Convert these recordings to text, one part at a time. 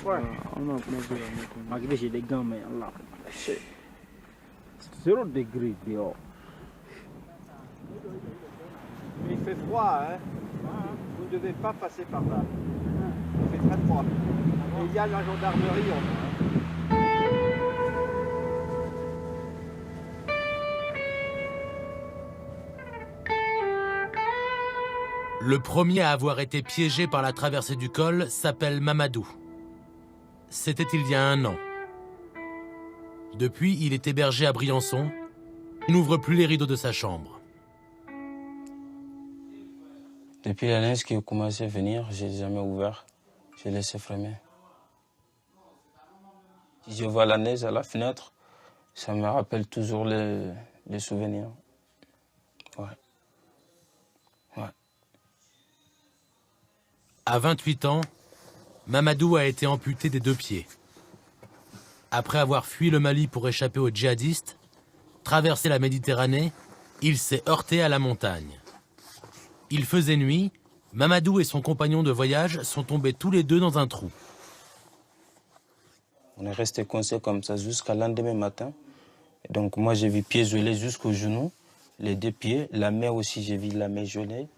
Ouais. Malgré j'ai des gants, mais Allah. 0 degré dehors. Mais il fait froid, hein. Vous ne devez pas passer par là. Il fait très froid. Et il y a la gendarmerie en bas. Le premier à avoir été piégé par la traversée du col s'appelle Mamadou. C'était il y a 1 an. Depuis, il est hébergé à Briançon. Il n'ouvre plus les rideaux de sa chambre. Depuis la neige qui a commencé à venir, je n'ai jamais ouvert. J'ai laissé fermer. Si je vois la neige à la fenêtre, ça me rappelle toujours les souvenirs. Ouais. Ouais. À 28 ans, Mamadou a été amputé des 2 pieds. Après avoir fui le Mali pour échapper aux djihadistes, traversé la Méditerranée, il s'est heurté à la montagne. Il faisait nuit, Mamadou et son compagnon de voyage sont tombés tous les 2 dans un trou. On est resté coincé comme ça jusqu'à le lendemain matin. Donc moi j'ai vu pieds gelés jusqu'aux genoux, les 2 pieds, la main aussi j'ai vu la main gelée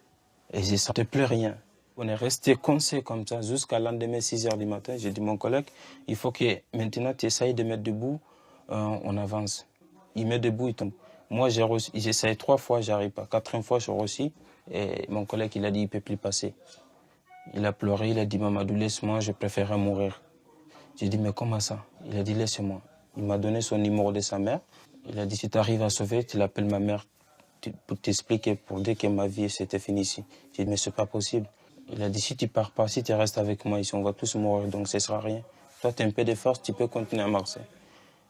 et je ne sentais plus rien. On est resté coincé comme ça jusqu'à le lendemain 6 h du matin. J'ai dit mon collègue, il faut que maintenant tu essayes de mettre debout, on avance. Il met debout, il tombe. Moi j'essaye 3 fois, j'arrive pas. 4e fois je réussis et mon collègue il a dit il ne peut plus passer. Il a pleuré, il a dit Mamadou laisse-moi, je préférerais mourir. J'ai dit mais comment ça? Il a dit laisse-moi. Il m'a donné son numéro de sa mère. Il a dit si tu arrives à sauver, tu l'appelles ma mère pour t'expliquer, pour dire que ma vie c'était fini ici. J'ai dit mais c'est pas possible. Il a dit si tu pars pas, si tu restes avec moi ici, on va tous mourir, donc ce sera rien. Toi tu as un peu de force, tu peux continuer à marcher.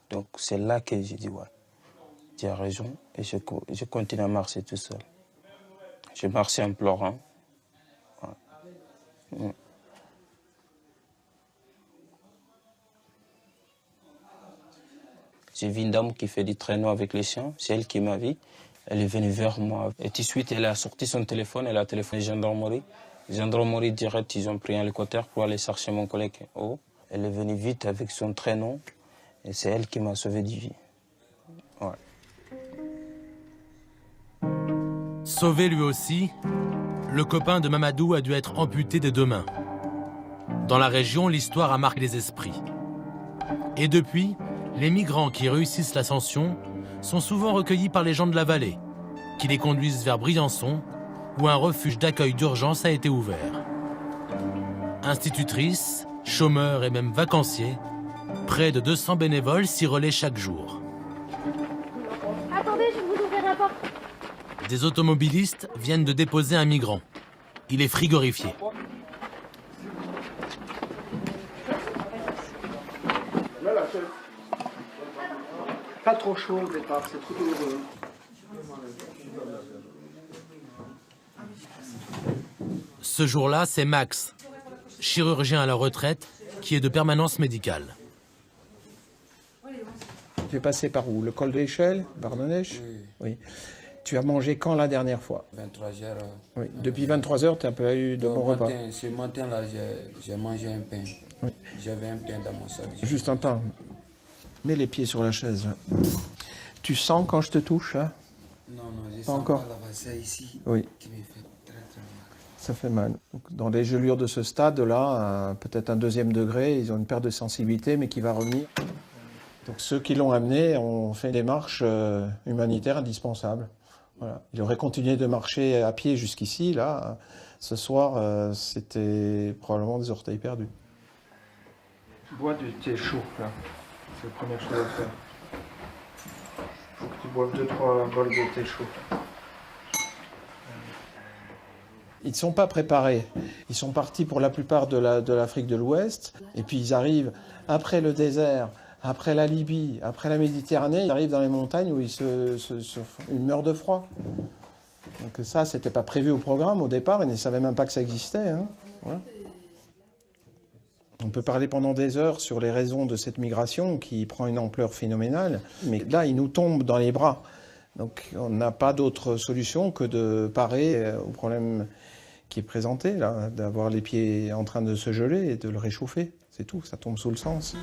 Donc c'est là que j'ai dit ouais, tu as raison et je continue à marcher tout seul. Je marchais en pleurant. Ouais. J'ai vu une dame qui fait du traîneau avec les chiens, c'est elle qui m'a vu. Elle est venue vers moi. Et tout de suite, elle a sorti son téléphone, elle a téléphoné gendarmerie. Gendarmerie direct, ils ont pris un hélicoptère pour aller chercher mon collègue en haut. Elle est venue vite avec son traîneau et c'est elle qui m'a sauvé du vie. Ouais. Sauvé lui aussi, le copain de Mamadou a dû être amputé des 2 mains. Dans la région, l'histoire a marqué les esprits. Et depuis, les migrants qui réussissent l'ascension sont souvent recueillis par les gens de la vallée, qui les conduisent vers Briançon, où un refuge d'accueil d'urgence a été ouvert. Institutrices, chômeurs et même vacanciers, près de 200 bénévoles s'y relaient chaque jour. Attendez, je vais vous ouvrir la porte. Des automobilistes viennent de déposer un migrant. Il est frigorifié. Pas trop chaud au départ, c'est trop douloureux. Ce jour-là, c'est Max, chirurgien à la retraite, qui est de permanence médicale. Tu es passé par où? Le col de l'Échelle, Bardonnèche? Oui. Tu as mangé quand la dernière fois? 23h. Oui. Depuis 23h, tu n'as pas eu de bon repas? Ce matin-là, j'ai mangé un pain. Oui. J'avais un pain dans mon sac. Juste un temps. Mets les pieds sur la chaise. Là. Tu sens quand je te touche hein? Non, je pas sens encore. pas la ici Oui. qui me fait très mal. Ça fait mal. Donc, dans les gelures de ce stade-là, peut-être un 2e degré, ils ont une perte de sensibilité, mais qui va revenir. Donc ceux qui l'ont amené ont fait des marches humanitaires indispensables. Voilà. Il aurait continué de marcher à pied jusqu'ici. Là, ce soir, c'était probablement des orteils perdus. Bois du thé chaud, là. C'est la première chose à faire. Il faut que tu boives 2-3 bols de thé chaud. Ils ne sont pas préparés. Ils sont partis pour la plupart de l'Afrique de l'Ouest. Et puis ils arrivent après le désert, après la Libye, après la Méditerranée. Ils arrivent dans les montagnes où ils meurent de froid. Donc ça, c'était pas prévu au programme au départ. Ils ne savaient même pas que ça existait. Hein. Voilà. On peut parler pendant des heures sur les raisons de cette migration qui prend une ampleur phénoménale. Mais là, ils nous tombent dans les bras. Donc on n'a pas d'autre solution que de parer aux problèmes qui est présenté, là, d'avoir les pieds en train de se geler et de le réchauffer. C'est tout, ça tombe sous le sens.